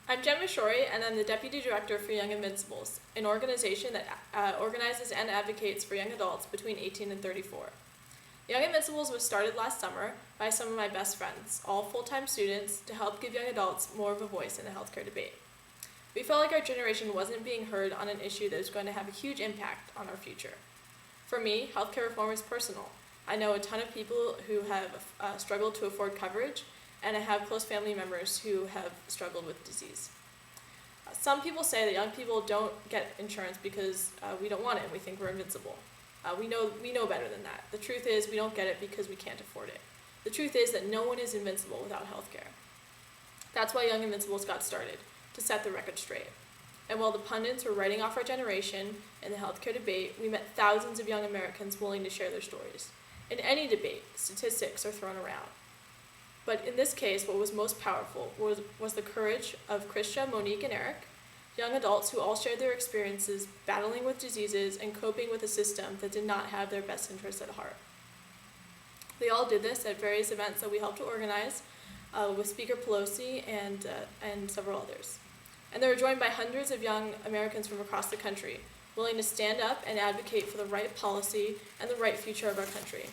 I'm Mishory, and I'm the Deputy Director for Young Invincibles, an organization that organizes and advocates for young adults between 18 and 34. Young Invincibles was started last summer by some of my best friends, all full-time students, to help give young adults more of a voice in the healthcare debate. We felt like our generation wasn't being heard on an issue that was going to have a huge impact on our future. For me, healthcare reform is personal. I know a ton of people who have struggled to afford coverage, and I have close family members who have struggled with disease. Some people say that young people don't get insurance because we don't want it and we think we're invincible. We know better than that. The truth is we don't get it because we can't afford it. The truth is that no one is invincible without healthcare. That's why Young Invincibles got started, to set the record straight. And while the pundits were writing off our generation in the healthcare debate, we met thousands of young Americans willing to share their stories. In any debate, statistics are thrown around. But in this case, what was most powerful was the courage of Krisha, Monique, and Eric, young adults who all shared their experiences battling with diseases and coping with a system that did not have their best interests at heart. They all did this at various events that we helped to organize with Speaker Pelosi and several others. And they were joined by hundreds of young Americans from across the country, willing to stand up and advocate for the right policy and the right future of our country.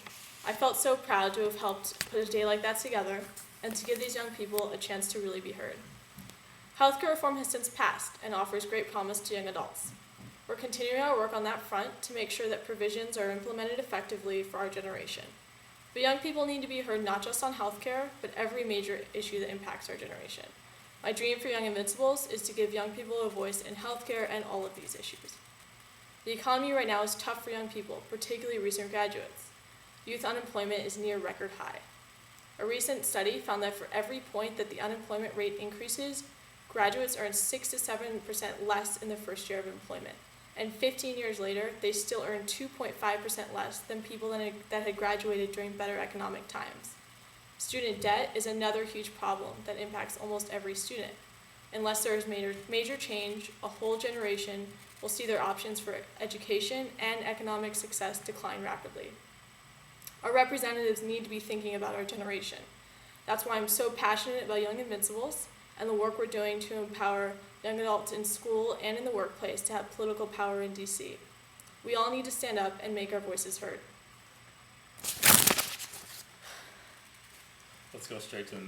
I felt so proud to have helped put a day like that together and to give these young people a chance to really be heard. Healthcare reform has since passed and offers great promise to young adults. We're continuing our work on that front to make sure that provisions are implemented effectively for our generation. But young people need to be heard not just on healthcare, but every major issue that impacts our generation. My dream for Young Invincibles is to give young people a voice in healthcare and all of these issues. The economy right now is tough for young people, particularly recent graduates. Youth unemployment is near record high. A recent study found that for every point that the unemployment rate increases, graduates earn 6 to 7% less in the first year of employment. And 15 years later, they still earn 2.5% less than people that had graduated during better economic times. Student debt is another huge problem that impacts almost every student. Unless there is major change, a whole generation will see their options for education and economic success decline rapidly. Our representatives need to be thinking about our generation. That's why I'm so passionate about Young Invincibles and the work we're doing to empower young adults in school and in the workplace to have political power in DC. We all need to stand up and make our voices heard. Let's go straight to the